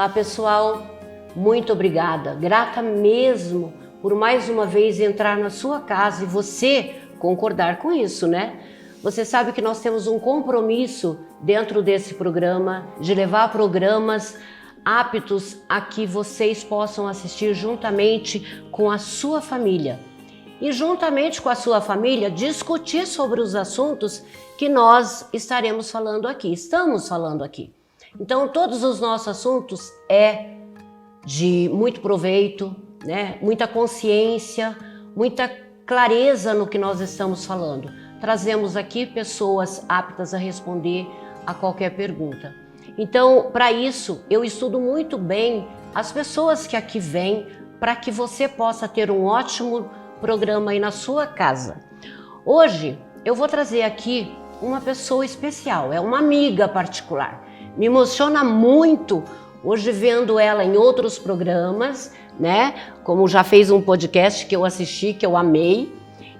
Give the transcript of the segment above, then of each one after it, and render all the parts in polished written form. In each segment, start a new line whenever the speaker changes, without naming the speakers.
Olá, pessoal. Muito obrigada. Grata mesmo por mais uma vez entrar na sua casa e você concordar com isso, né? Você sabe que nós temos um compromisso dentro desse programa de levar programas aptos a que vocês possam assistir juntamente com a sua família. E juntamente com a sua família discutir sobre os assuntos que nós estaremos falando aqui, estamos falando aqui. Então todos os nossos assuntos é de muito proveito, né? Muita consciência, muita clareza no que nós estamos falando. Trazemos aqui pessoas aptas a responder a qualquer pergunta. Então, para isso, eu estudo muito bem as pessoas que aqui vêm para que você possa ter um ótimo programa aí na sua casa. Hoje, eu vou trazer aqui uma pessoa especial, é uma amiga particular. Me emociona muito hoje vendo ela em outros programas, né? Como já fez um podcast que eu assisti, que eu amei.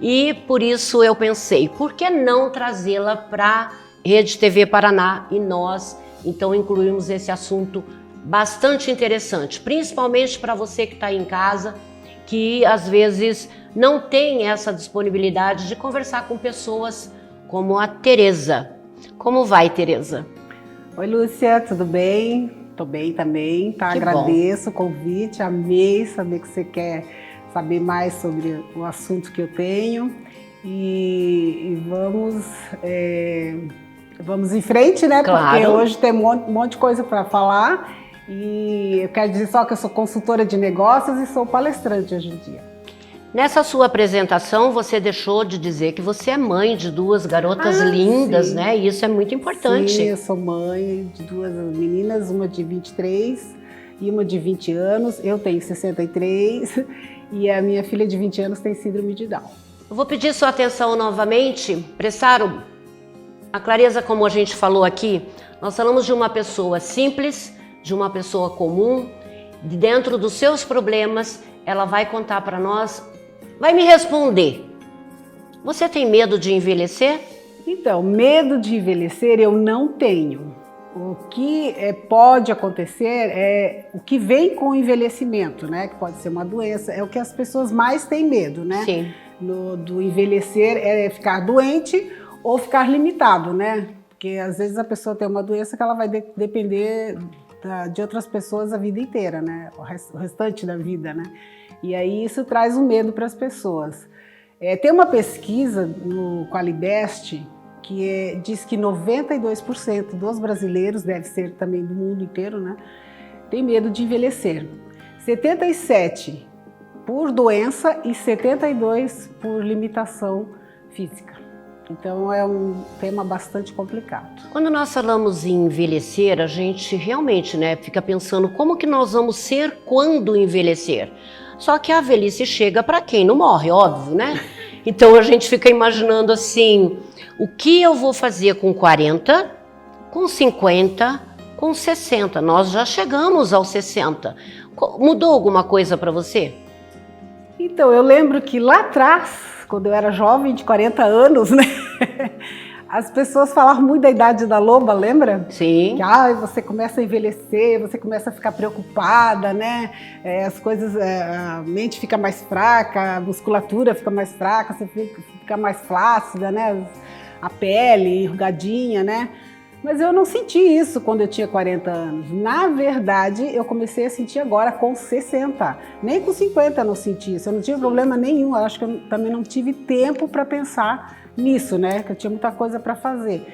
E por isso eu pensei, por que não trazê-la para Rede TV Paraná e nós, então, incluímos esse assunto bastante interessante, principalmente para você que está aí em casa, que às vezes não tem essa disponibilidade de conversar com pessoas como a Tereza. Como vai, Tereza?
Oi, Lúcia, tudo bem? Tô bem também, tá? Agradeço o convite, amei saber que você quer saber mais sobre o assunto que eu tenho e vamos em frente, né?
Claro.
Porque hoje tem um monte de coisa para falar e eu quero dizer só que eu sou consultora de negócios e sou palestrante hoje em dia.
Nessa sua apresentação, você deixou de dizer que você é mãe de duas garotas lindas, sim, né? E isso é muito importante.
Sim, eu sou mãe de duas meninas, uma de 23 e uma de 20 anos. Eu tenho 63 e a minha filha de 20 anos tem síndrome de Down.
Eu vou pedir sua atenção novamente. Prestaram a clareza, como a gente falou aqui, nós falamos de uma pessoa simples, de uma pessoa comum, dentro dos seus problemas, ela vai contar para nós, vai me responder. Você tem medo de envelhecer?
Então, medo de envelhecer eu não tenho. O que pode acontecer é o que vem com o envelhecimento, né? Que pode ser uma doença, é o que as pessoas mais têm medo, né?
Sim.
Do envelhecer é ficar doente ou ficar limitado, né? Porque às vezes a pessoa tem uma doença que ela vai depender de outras pessoas a vida inteira, né? O restante da vida, né? E aí isso traz um medo para as pessoas. Tem uma pesquisa no Qualibest que diz que 92% dos brasileiros, deve ser também do mundo inteiro, né? Tem medo de envelhecer. 77% por doença e 72% por limitação física. Então é um tema bastante complicado.
Quando nós falamos em envelhecer, a gente realmente, né, fica pensando como que nós vamos ser quando envelhecer. Só que a velhice chega para quem não morre, óbvio, né? Então a gente fica imaginando assim, o que eu vou fazer com 40, com 50, com 60? Nós já chegamos aos 60. Mudou alguma coisa para você?
Então, eu lembro que lá atrás, quando eu era jovem, de 40 anos, né? As pessoas falavam muito da idade da loba, lembra?
Sim.
Que você começa a envelhecer, você começa a ficar preocupada, né? As coisas, a mente fica mais fraca, a musculatura fica mais fraca, você fica mais flácida, né? A pele enrugadinha, né? Mas eu não senti isso quando eu tinha 40 anos. Na verdade, eu comecei a sentir agora com 60. Nem com 50 eu não senti isso. Eu não tive problema nenhum. Eu acho que eu também não tive tempo para pensar nisso, né? Que eu tinha muita coisa para fazer.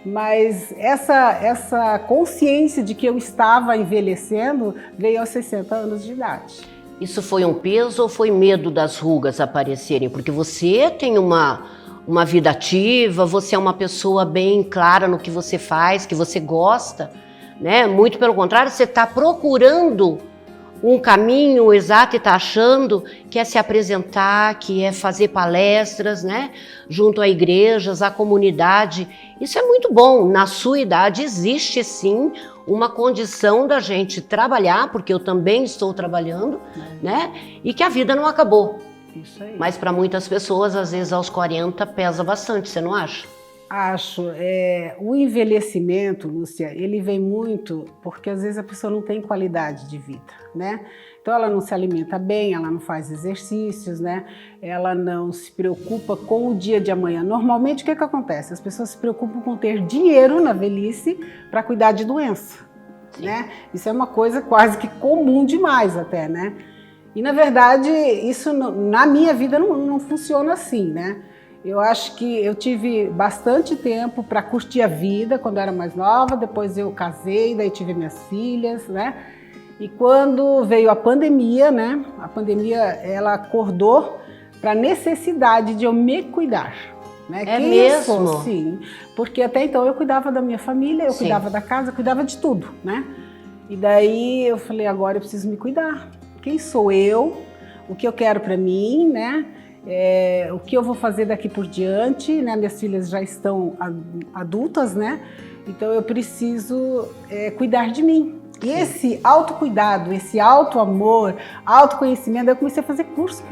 Mas essa consciência de que eu estava envelhecendo veio aos 60 anos de idade.
Isso foi um peso ou foi medo das rugas aparecerem? Porque você tem uma vida ativa, você é uma pessoa bem clara no que você faz, que você gosta, né? Muito pelo contrário, você está procurando um caminho exato e está achando que é se apresentar, que é fazer palestras, né? Junto a igrejas, à comunidade. Isso é muito bom. Na sua idade existe sim uma condição da gente trabalhar, porque eu também estou trabalhando, né? E que a vida não acabou.
Isso aí.
Mas para muitas pessoas, às vezes aos 40, pesa bastante, você não acha?
Acho. O envelhecimento, Lúcia, ele vem muito porque às vezes a pessoa não tem qualidade de vida, né? Então ela não se alimenta bem, ela não faz exercícios, né? Ela não se preocupa com o dia de amanhã. Normalmente o que acontece? As pessoas se preocupam com ter dinheiro na velhice para cuidar de doença, né? Isso é uma coisa quase que comum demais até, né? E na verdade isso na minha vida não funciona assim, né? Eu acho que eu tive bastante tempo para curtir a vida quando eu era mais nova, depois eu casei, daí tive minhas filhas, né? E quando veio a pandemia, né? A pandemia, ela acordou para a necessidade de eu me cuidar, né?
É mesmo?
Sim, porque até então eu cuidava da minha família, eu
Sim.
cuidava da casa, eu cuidava de tudo, né? E daí eu falei, agora eu preciso me cuidar. Quem sou eu? O que eu quero para mim, né? O que eu vou fazer daqui por diante, né? Minhas filhas já estão adultas, né? Então eu preciso cuidar de mim. E esse autocuidado, esse autoamor, autoconhecimento, eu comecei a fazer curso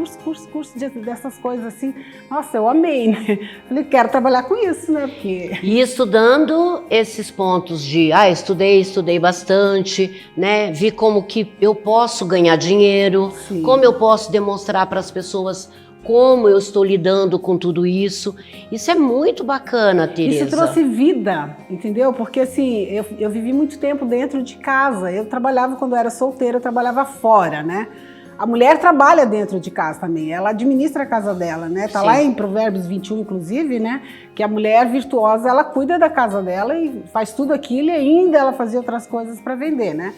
dessas coisas assim. Nossa, eu amei, né? Falei, quero trabalhar com isso, né? Porque...
E estudando esses pontos de, estudei bastante, né? Vi como que eu posso ganhar dinheiro,
Sim.
Como eu posso demonstrar para as pessoas como eu estou lidando com tudo isso. Isso é muito bacana, Tereza.
Isso trouxe vida, entendeu? Porque assim, eu vivi muito tempo dentro de casa. Eu trabalhava quando eu era solteira, eu trabalhava fora, né? A mulher trabalha dentro de casa também, ela administra a casa dela, né? Tá
Sim.
Lá em Provérbios 21, inclusive, né? Que a mulher virtuosa, ela cuida da casa dela e faz tudo aquilo e ainda ela fazia outras coisas para vender, né?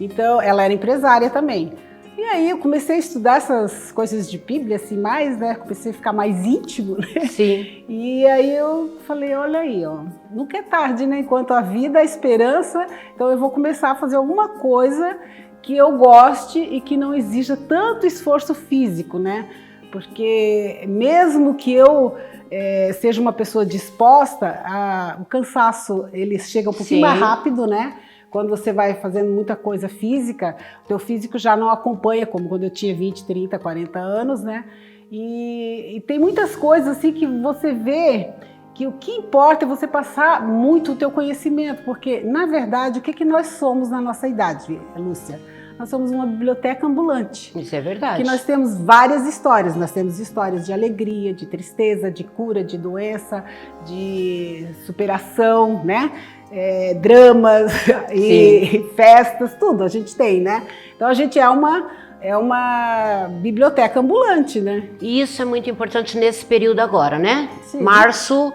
Então, ela era empresária também. E aí eu comecei a estudar essas coisas de Bíblia, assim, mais, né? Comecei a ficar mais íntimo, né?
Sim.
E aí eu falei, olha aí, ó, nunca é tarde, né? Enquanto a vida, a esperança, então eu vou começar a fazer alguma coisa que eu goste e que não exija tanto esforço físico, né? Porque mesmo que eu seja uma pessoa disposta, o cansaço, ele chega um pouquinho mais rápido, né? Quando você vai fazendo muita coisa física, o teu físico já não acompanha, como quando eu tinha 20, 30, 40 anos, né? E tem muitas coisas assim que você vê que o que importa é você passar muito o teu conhecimento, porque, na verdade, o que nós somos na nossa idade, Lúcia? Nós somos uma biblioteca ambulante.
Isso é verdade.
Que nós temos várias histórias. Nós temos histórias de alegria, de tristeza, de cura, de doença, de superação, né? Dramas e festas, tudo a gente tem, né? Então a gente é uma biblioteca ambulante, né?
E isso é muito importante nesse período agora, né?
Sim.
Março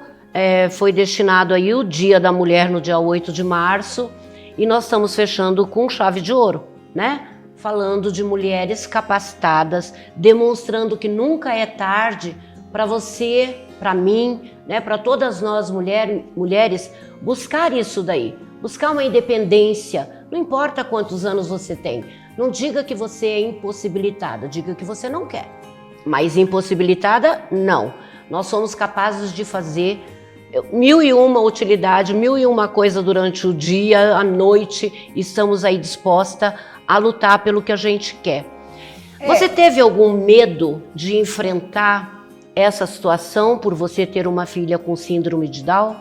foi destinado aí o Dia da Mulher no dia 8 de março e nós estamos fechando com chave de ouro, né? Falando de mulheres capacitadas, demonstrando que nunca é tarde para você, para mim, né? Para todas nós mulheres, buscar isso daí, buscar uma independência, não importa quantos anos você tem. Não diga que você é impossibilitada, diga que você não quer. Mas impossibilitada, não. Nós somos capazes de fazer 1001 utilidade, 1001 coisa durante o dia, a noite, estamos aí disposta a lutar pelo que a gente quer. Você teve algum medo de enfrentar essa situação por você ter uma filha com síndrome de Down?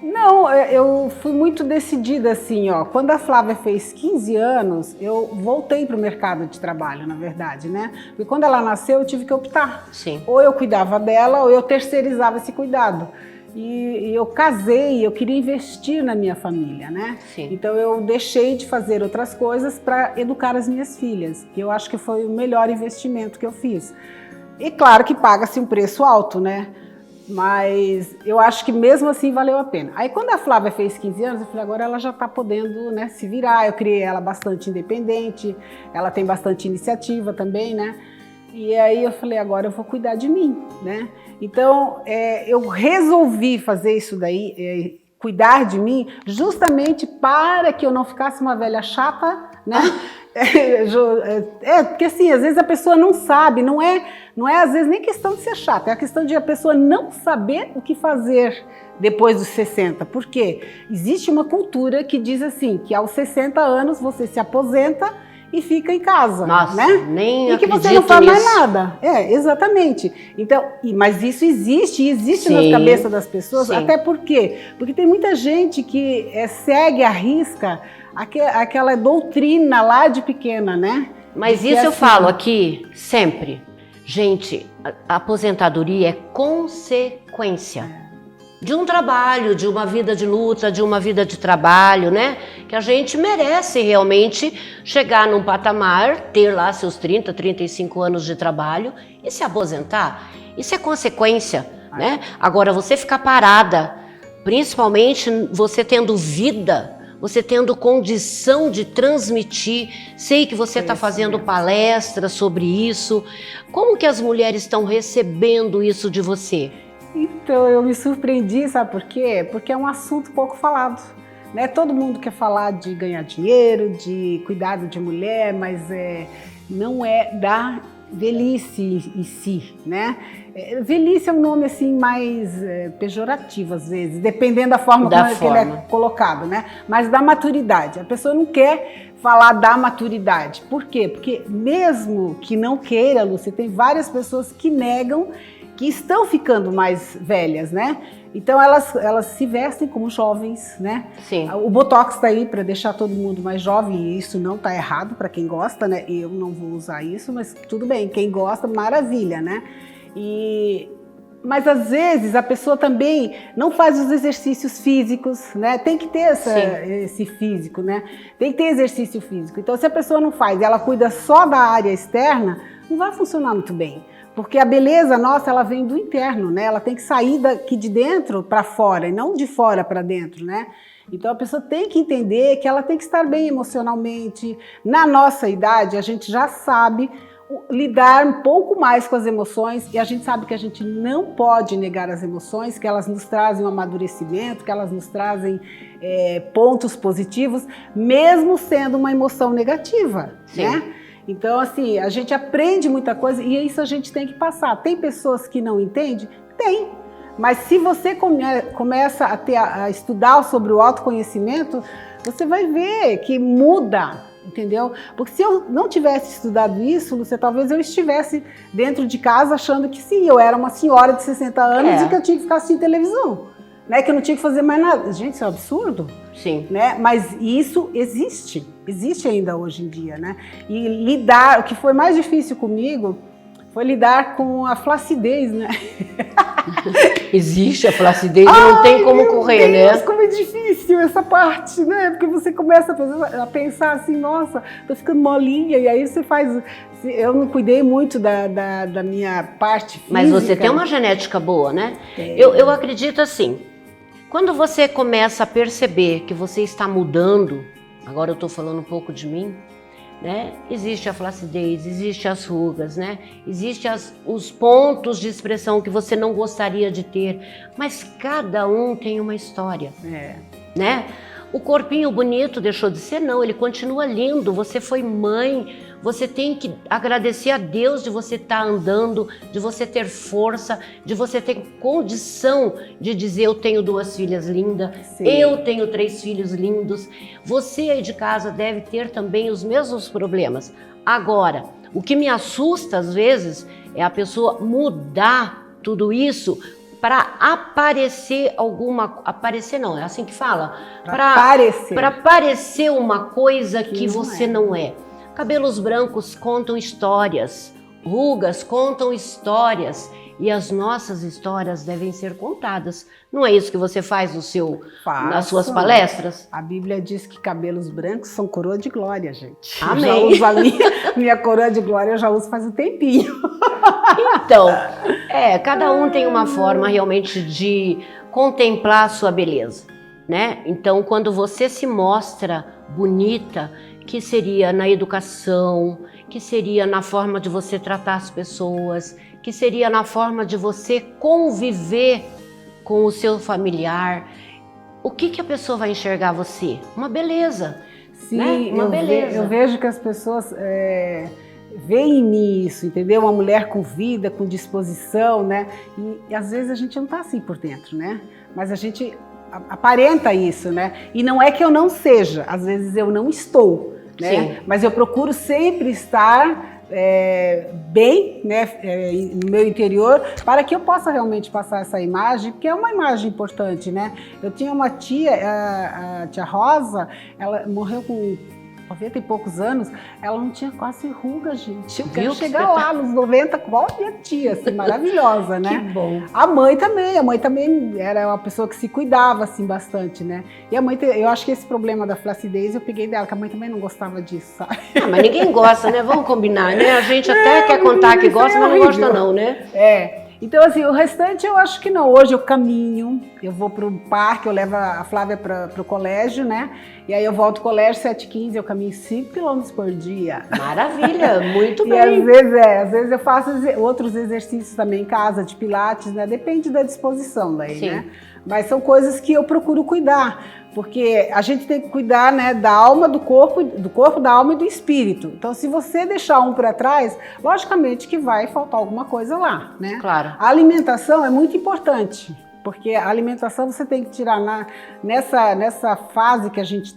Não, eu fui muito decidida assim, ó. Quando a Flávia fez 15 anos, eu voltei para o mercado de trabalho, na verdade, né? Porque quando ela nasceu, eu tive que optar.
Sim.
Ou eu cuidava dela, ou eu terceirizava esse cuidado. E eu casei, eu queria investir na minha família, né?
Sim.
Então eu deixei de fazer outras coisas para educar as minhas filhas, que eu acho que foi o melhor investimento que eu fiz. E claro que paga-se um preço alto, né? Mas eu acho que mesmo assim valeu a pena. Aí quando a Flávia fez 15 anos, eu falei, agora ela já está podendo, né, se virar. Eu criei ela bastante independente, ela tem bastante iniciativa também, né? E aí eu falei, agora eu vou cuidar de mim, né? Então eu resolvi fazer isso daí, cuidar de mim, justamente para que eu não ficasse uma velha chata, né? Porque assim, às vezes a pessoa não sabe, não é às vezes nem questão de ser chata, é a questão de a pessoa não saber o que fazer depois dos 60. Por quê? Existe uma cultura que diz assim, que aos 60 anos você se aposenta e fica em casa,
Nossa,
né?
nem
e que você
acredito
não faz mais
nisso.
nada. Exatamente. Então, mas isso existe nas
Sim,
cabeças das pessoas,
sim.
até por quê? Porque tem muita gente que segue à risca aquela doutrina lá de pequena, né?
Mas
De que
isso eu
assim,
falo aqui sempre. Gente, a aposentadoria é consequência de um trabalho, de uma vida de luta, de uma vida de trabalho, né? Que a gente merece realmente chegar num patamar, ter lá seus 30, 35 anos de trabalho e se aposentar. Isso é consequência, né? Agora, você ficar parada, principalmente você tendo vida, você tendo condição de transmitir, sei que você está fazendo palestras sobre isso. Como que as mulheres estão recebendo isso de você?
Então, eu me surpreendi, sabe por quê? Porque é um assunto pouco falado, né? Todo mundo quer falar de ganhar dinheiro, de cuidado de mulher, mas não é da velhice em si, né? Velhice é um nome assim mais pejorativo às vezes, dependendo da forma como ele é colocado, né? Mas da maturidade. A pessoa não quer falar da maturidade. Por quê? Porque mesmo que não queira, Lúcia, tem várias pessoas que negam que estão ficando mais velhas, né? Então elas se vestem como jovens, né?
Sim.
O Botox está aí para deixar todo mundo mais jovem e isso não está errado para quem gosta, né? Eu não vou usar isso, mas tudo bem, quem gosta, maravilha, né? Mas às vezes a pessoa também não faz os exercícios físicos, né? Tem que ter esse físico, né? Tem que ter exercício físico. Então se a pessoa não faz e ela cuida só da área externa, não vai funcionar muito bem. Porque a beleza nossa, ela vem do interno, né? Ela tem que sair daqui de dentro para fora e não de fora para dentro, né? Então a pessoa tem que entender que ela tem que estar bem emocionalmente. Na nossa idade, a gente já sabe lidar um pouco mais com as emoções e a gente sabe que a gente não pode negar as emoções, que elas nos trazem um amadurecimento, que elas nos trazem pontos positivos, mesmo sendo uma emoção negativa, né? Então, assim, a gente aprende muita coisa e isso a gente tem que passar. Tem pessoas que não entendem? Tem. Mas se você começa a estudar sobre o autoconhecimento, você vai ver que muda, entendeu? Porque se eu não tivesse estudado isso, Lúcia, talvez eu estivesse dentro de casa achando que sim, eu era uma senhora de 60 anos e que eu tinha que ficar assistindo televisão. Né, que eu não tinha que fazer mais nada. Gente, isso é um absurdo.
Sim.
Né? Mas isso existe ainda hoje em dia, né? E lidar, o que foi mais difícil comigo foi lidar com a flacidez, né?
Existe a flacidez e não tem como correr,
Deus,
né?
Como é difícil essa parte, né? Porque você começa a pensar assim, nossa, tô ficando molinha, e aí você faz... Eu não cuidei muito da minha parte física.
Mas você tem uma genética boa, né? Eu acredito assim, quando você começa a perceber que você está mudando, agora eu estou falando um pouco de mim, né? Existe a flacidez, existe as rugas, né? Existe os pontos de expressão que você não gostaria de ter, mas cada um tem uma história, né? O corpinho bonito deixou de ser, não, ele continua lindo, você foi mãe, você tem que agradecer a Deus de você estar andando, de você ter força, de você ter condição de dizer eu tenho 2 filhas lindas, eu tenho 3 filhos lindos. Você aí de casa deve ter também os mesmos problemas. Agora, o que me assusta às vezes é a pessoa mudar tudo isso para aparecer aparecer não, é assim que fala? Para parecer uma coisa que você não é. Cabelos brancos contam histórias, rugas contam histórias e as nossas histórias devem ser contadas. Não é isso que você faz nas suas palestras?
A Bíblia diz que cabelos brancos são coroa de glória, gente.
Amém.
Eu já uso minha coroa de glória, eu já uso faz um tempinho.
Então, cada um tem uma forma realmente de contemplar a sua beleza, né? Então, quando você se mostra bonita, que seria na educação, que seria na forma de você tratar as pessoas, que seria na forma de você conviver com o seu familiar. O que a pessoa vai enxergar você? Uma beleza.
Sim,
né? Uma beleza.
Eu vejo que as pessoas veem em mim isso, entendeu? Uma mulher com vida, com disposição, né? E às vezes a gente não tá assim por dentro, né? Mas a gente aparenta isso, né? E não é que eu não seja, às vezes eu não estou. né?
Sim.
Mas eu procuro sempre estar bem, né, no meu interior, para que eu possa realmente passar essa imagem, porque é uma imagem importante, né? Eu tinha uma tia, a tia Rosa, ela morreu com 90 e poucos anos, ela não tinha quase ruga, gente. Eu quero chegar lá nos 90, igual a minha tia, assim, maravilhosa, né?
Que bom.
A mãe também era uma pessoa que se cuidava, assim, bastante, né? E a mãe, eu acho que esse problema da flacidez eu peguei dela, que a mãe também não gostava disso, sabe?
Ah, mas ninguém gosta, né? Vamos combinar, né? A gente até quer contar que gosta, mas não gosta não, né?
Então, assim, o restante eu acho que não. Hoje eu caminho, eu vou para o parque, eu levo a Flávia para o colégio, né? E aí eu volto do colégio 7h15, eu caminho 5 km por dia.
Maravilha, muito bem.
E às vezes eu faço outros exercícios também em casa, de pilates, né? Depende da disposição daí,
Sim.
né? Mas são coisas que eu procuro cuidar, porque a gente tem que cuidar, né, da alma, do corpo, da alma e do espírito. Então, se você deixar um para trás, logicamente que vai faltar alguma coisa lá, né?
Claro.
A alimentação é muito importante, porque a alimentação você tem que tirar nessa fase que a gente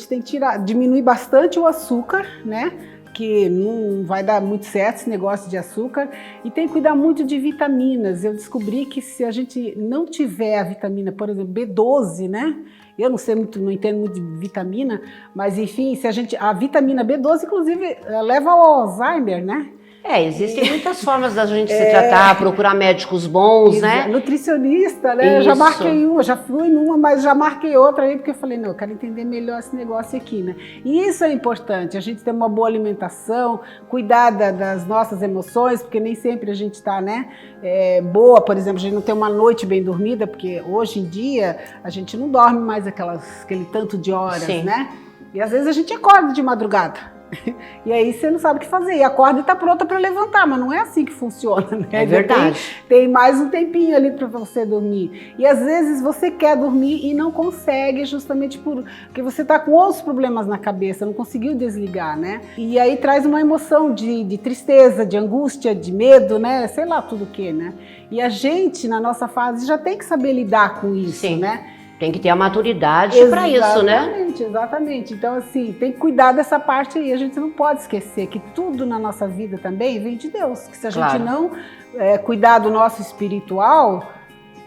tem que diminuir bastante o açúcar, né? Que não vai dar muito certo esse negócio de açúcar, e tem que cuidar muito de vitaminas. Eu descobri que se a gente não tiver a vitamina, por exemplo, B12, né? Eu não entendo muito de vitamina, mas enfim, a vitamina B12, inclusive, leva ao Alzheimer, né?
Existem muitas formas da gente se tratar, procurar médicos bons, né?
Nutricionista, né? Eu já marquei uma, já fui numa, mas já marquei outra aí, porque eu falei, não, eu quero entender melhor esse negócio aqui, né? E isso é importante, a gente ter uma boa alimentação, cuidar das nossas emoções, porque nem sempre a gente está, né, boa, por exemplo, a gente não tem uma noite bem dormida, porque hoje em dia a gente não dorme mais aquele tanto de horas,
Sim.
né? E às vezes a gente acorda de madrugada. E aí você não sabe o que fazer, e acorda e está pronta para levantar, mas não é assim que funciona, né?
É verdade.
Tem mais um tempinho ali para você dormir. E às vezes você quer dormir e não consegue, justamente porque você está com outros problemas na cabeça, não conseguiu desligar, né? E aí traz uma emoção de tristeza, de angústia, de medo, né? Sei lá tudo o que, né? E a gente, na nossa fase, já tem que saber lidar com isso,
Sim.
né?
Tem que ter a maturidade para isso, né?
Exatamente. Então, assim, tem que cuidar dessa parte aí. A gente não pode esquecer que tudo na nossa vida também vem de Deus. Que se a gente não cuidar do nosso espiritual,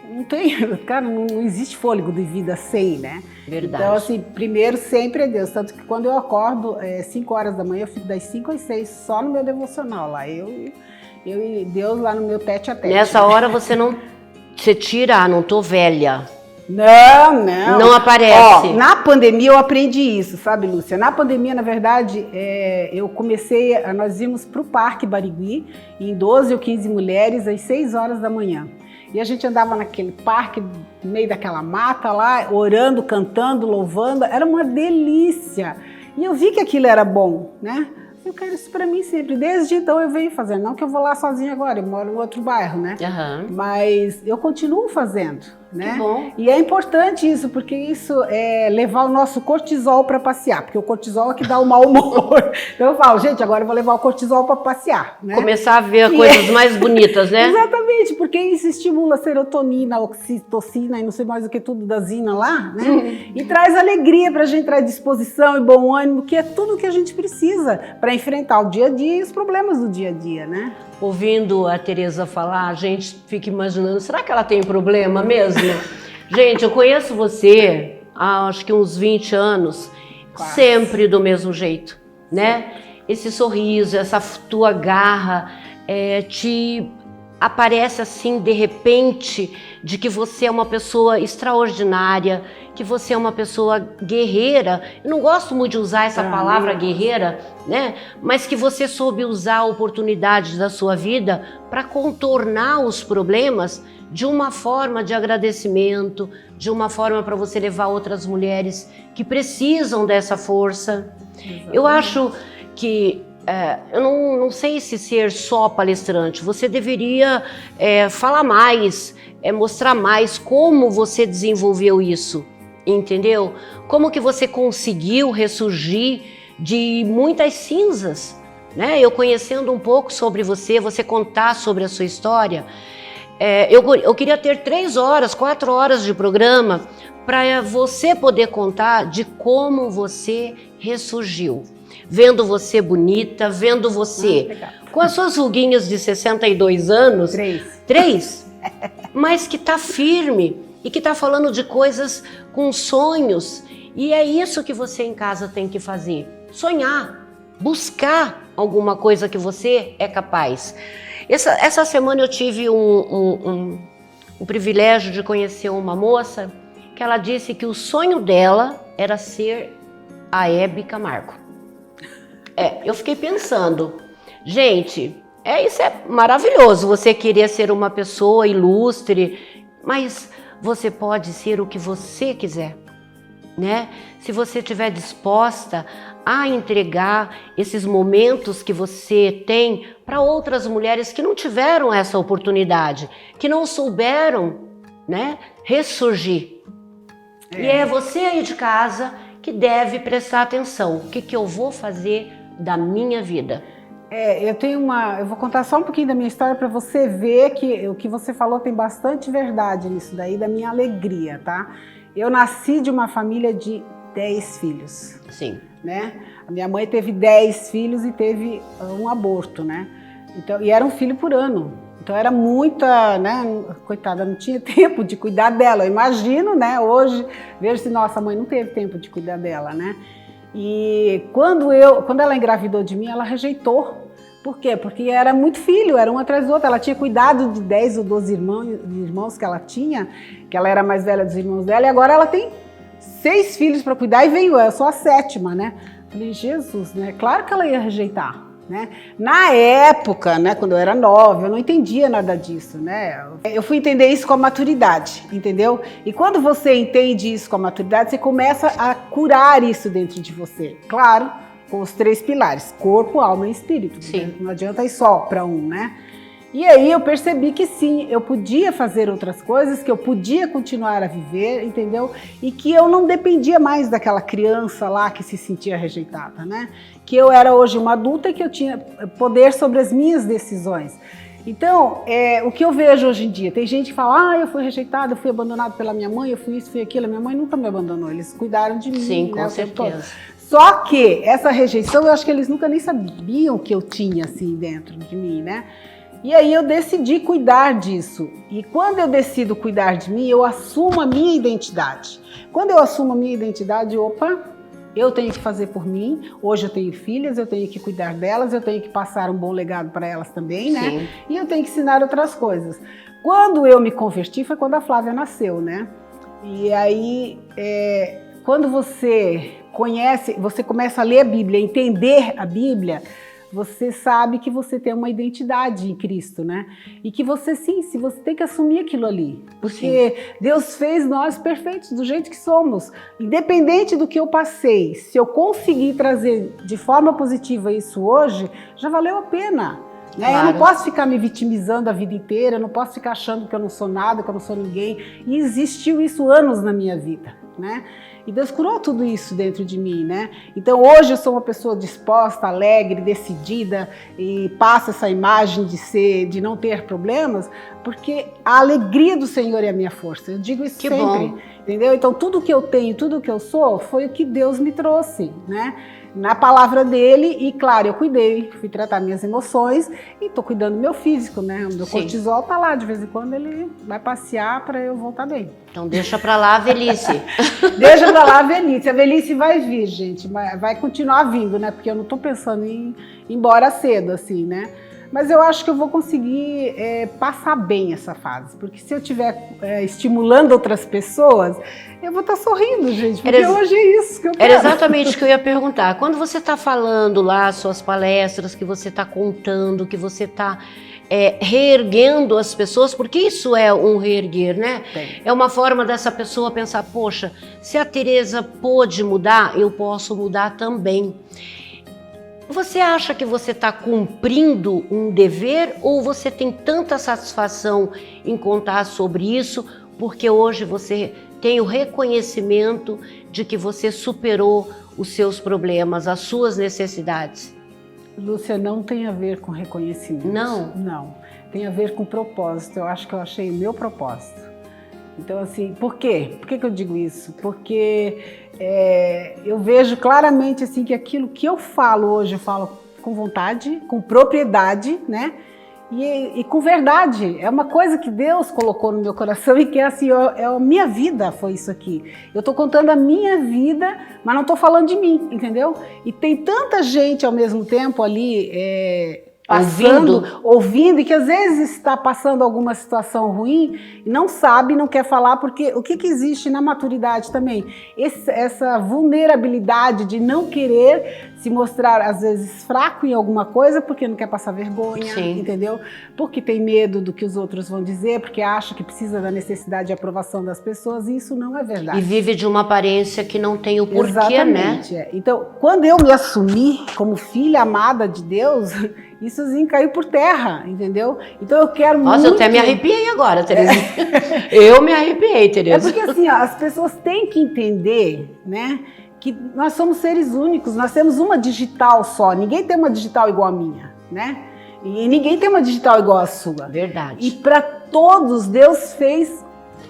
não existe fôlego de vida sem, né?
Verdade.
Então, assim, primeiro sempre é Deus. Tanto que quando eu acordo 5 horas da manhã, eu fico das 5 às 6 só no meu devocional lá. Eu e Deus lá no meu tete a tete.
Nessa hora você tira, não tô velha.
Não
aparece.
Na pandemia eu aprendi isso, sabe, Lúcia? Na pandemia, na verdade, nós íamos para o Parque Barigui, em 12 ou 15 mulheres, às 6 horas da manhã. E a gente andava naquele parque, no meio daquela mata lá, orando, cantando, louvando, era uma delícia. E eu vi que aquilo era bom, né? Eu quero isso para mim sempre. Desde então eu venho fazendo. Não que eu vou lá sozinha agora, eu moro em outro bairro, né?
Uhum.
Mas eu continuo fazendo, né?
Que bom.
E é importante isso, porque isso é levar o nosso cortisol para passear, porque o cortisol é que dá o mau humor. Então eu falo, gente, agora eu vou levar o cortisol para passear, né?
Começar a ver coisas mais bonitas, né?
Exatamente, porque isso estimula a serotonina, a oxitocina e não sei mais o que tudo da zina lá, né? E traz alegria pra gente, traz disposição e bom ânimo, que é tudo que a gente precisa para enfrentar o dia a dia e os problemas do dia a dia, né?
Ouvindo a Tereza falar, a gente fica imaginando, será que ela tem problema mesmo? Gente, eu conheço você há acho que uns 20 anos, quase. Sempre do mesmo jeito, né? Esse sorriso, essa tua garra, te aparece assim de repente de que você é uma pessoa extraordinária, que você é uma pessoa guerreira. Eu não gosto muito de usar essa palavra guerreira, né? Mas que você soube usar oportunidades da sua vida para contornar os problemas de uma forma de agradecimento, de uma forma para você levar outras mulheres que precisam dessa força. Exatamente. Eu acho que eu não sei se ser só palestrante, você deveria falar mais, mostrar mais como você desenvolveu isso, entendeu? Como que você conseguiu ressurgir de muitas cinzas, né? Eu conhecendo um pouco sobre você contar sobre a sua história, eu queria ter 3 horas, 4 horas de programa para você poder contar de como você ressurgiu. Vendo você bonita, vendo você com as suas ruguinhas de 62 anos. 3? Mas que tá firme e que tá falando de coisas com sonhos. E é isso que você em casa tem que fazer. Sonhar, buscar alguma coisa que você é capaz. Essa semana eu tive o privilégio de conhecer uma moça que ela disse que o sonho dela era ser a Hebe Camargo. Eu fiquei pensando, gente, isso é maravilhoso, você querer ser uma pessoa ilustre, mas você pode ser o que você quiser, né? Se você estiver disposta a entregar esses momentos que você tem para outras mulheres que não tiveram essa oportunidade, que não souberam, né, ressurgir. E é você aí de casa que deve prestar atenção. O que eu vou fazer da minha vida?
Eu vou contar só um pouquinho da minha história para você ver que o que você falou tem bastante verdade nisso daí, da minha alegria, tá? Eu nasci de uma família de 10 filhos.
Sim.
Né? A minha mãe teve 10 filhos e teve um aborto, né? Então, e era um filho por ano. Então era muita, né? Coitada, não tinha tempo de cuidar dela. Eu imagino, né? Hoje, vejo se nossa mãe não teve tempo de cuidar dela, né? E quando ela engravidou de mim, ela rejeitou. Por quê? Porque era muito filho, era um atrás do outro. Ela tinha cuidado de 10 ou 12 irmãos que ela tinha, que ela era a mais velha dos irmãos dela, e agora ela tem 6 filhos para cuidar e veio eu sou a 7ª, né? Falei, Jesus, né? Claro que ela ia rejeitar, né? Na época, né, quando eu era nova, eu não entendia nada disso, né? Eu fui entender isso com a maturidade, entendeu? E quando você entende isso com a maturidade, você começa a curar isso dentro de você. Claro, com os 3 pilares, corpo, alma e espírito.
Sim.
Né? Não adianta ir só para um, né? E aí eu percebi que sim, eu podia fazer outras coisas, que eu podia continuar a viver, entendeu? E que eu não dependia mais daquela criança lá que se sentia rejeitada, né? Que eu era hoje uma adulta e que eu tinha poder sobre as minhas decisões. Então, o que eu vejo hoje em dia, tem gente que fala, eu fui rejeitada, eu fui abandonada pela minha mãe, eu fui isso, fui aquilo. A minha mãe nunca me abandonou, eles cuidaram de mim.
Sim,
né,
com certeza.
Só que essa rejeição, eu acho que eles nunca nem sabiam que eu tinha assim dentro de mim, né? E aí eu decidi cuidar disso. E quando eu decido cuidar de mim, eu assumo a minha identidade. Quando eu assumo a minha identidade, eu tenho que fazer por mim. Hoje eu tenho filhas, eu tenho que cuidar delas, eu tenho que passar um bom legado para elas também, né?
Sim.
E eu tenho que ensinar outras coisas. Quando eu me converti foi quando a Flávia nasceu, né? E aí, quando você conhece, você começa a ler a Bíblia, entender a Bíblia, você sabe que você tem uma identidade em Cristo, né? E que você você tem que assumir aquilo ali. Porque sim, Deus fez nós perfeitos do jeito que somos. Independente do que eu passei, se eu conseguir trazer de forma positiva isso hoje, já valeu a pena. Né? Claro. Eu não posso ficar me vitimizando a vida inteira, eu não posso ficar achando que eu não sou nada, que eu não sou ninguém. E existiu isso anos na minha vida, né? E Deus curou tudo isso dentro de mim, né? Então hoje eu sou uma pessoa disposta, alegre, decidida e passo essa imagem de não ter problemas, porque a alegria do Senhor é a minha força. Eu digo isso sempre, bom. Entendeu? Então tudo que eu tenho, tudo que eu sou, foi o que Deus me trouxe, né? Na palavra dele, e claro, eu cuidei, fui tratar minhas emoções e tô cuidando do meu físico, né? O meu cortisol tá lá, de vez em quando ele vai passear para eu voltar bem.
Então deixa pra lá a velhice.
Deixa pra lá a velhice vai vir, gente, vai continuar vindo, né? Porque eu não tô pensando em ir embora cedo, assim, né? Mas eu acho que eu vou conseguir passar bem essa fase, porque se eu estiver estimulando outras pessoas, eu vou estar sorrindo, gente, porque hoje é isso que eu quero.
Era exatamente o que eu ia perguntar. Quando você está falando lá, suas palestras, que você está contando, que você está reerguendo as pessoas, porque isso é um reerguer, né?
Sim.
É uma forma dessa pessoa pensar, poxa, se a Tereza pôde mudar, eu posso mudar também. Você acha que você está cumprindo um dever ou você tem tanta satisfação em contar sobre isso porque hoje você tem o reconhecimento de que você superou os seus problemas, as suas necessidades?
Lúcia, não tem a ver com reconhecimento.
Não?
Não. Tem a ver com propósito. Eu acho que eu achei o meu propósito. Então, assim, por quê? Por que eu digo isso? Porque eu vejo claramente assim, que aquilo que eu falo hoje, eu falo com vontade, com propriedade, né? E com verdade. É uma coisa que Deus colocou no meu coração e que assim, a minha vida foi isso aqui. Eu estou contando a minha vida, mas não estou falando de mim, entendeu? E tem tanta gente ao mesmo tempo ali ouvindo, e que às vezes está passando alguma situação ruim e não sabe, não quer falar, porque o que existe na maturidade também? Essa vulnerabilidade de não querer se mostrar, às vezes, fraco em alguma coisa, porque não quer passar vergonha,
Sim.
entendeu? Porque tem medo do que os outros vão dizer, porque acha que precisa da necessidade de aprovação das pessoas, e isso não é verdade.
E vive de uma aparência que não tem o porquê,
exatamente,
né?
Então, quando eu me assumi como filha amada de Deus, isso assim caiu por terra, entendeu? Então eu quero muito...
Nossa, eu até me arrepiei agora, Tereza. Eu me arrepiei, Tereza.
É porque assim, ó, as pessoas têm que entender, né, que nós somos seres únicos, nós temos uma digital só, ninguém tem uma digital igual a minha, né? E ninguém tem uma digital igual a sua.
Verdade.
E para todos, Deus fez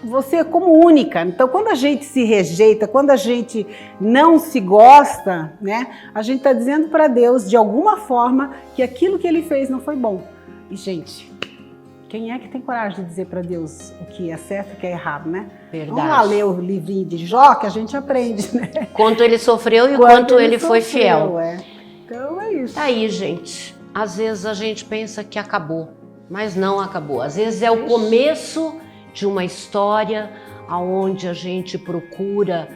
você como única. Então, quando a gente se rejeita, quando a gente não se gosta, né, a gente está dizendo para Deus, de alguma forma, que aquilo que Ele fez não foi bom. E, gente, quem é que tem coragem de dizer para Deus o que é certo e o que é errado, né?
Verdade.
Vamos lá ler o livrinho de Jó, que a gente aprende, né?
Quanto ele sofreu e quanto ele foi fiel.
Então, é isso.
Tá aí, gente. Às vezes a gente pensa que acabou, mas não acabou. Às vezes é o começo de uma história onde a gente procura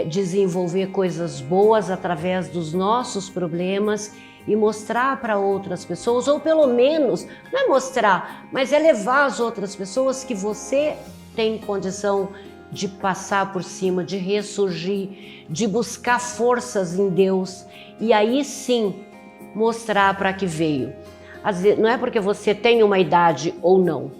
desenvolver coisas boas através dos nossos problemas e mostrar para outras pessoas, ou pelo menos, não é mostrar, mas é levar às outras pessoas que você tem condição de passar por cima, de ressurgir, de buscar forças em Deus e aí sim mostrar para que veio. Às vezes, não é porque você tem uma idade ou não.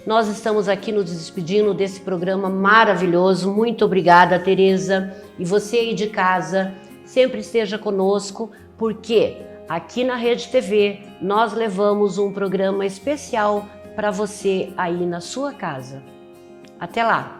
Nós estamos aqui nos despedindo desse programa maravilhoso. Muito obrigada, Tereza. E você aí de casa, sempre esteja conosco, porque aqui na Rede TV nós levamos um programa especial para você aí na sua casa. Até lá!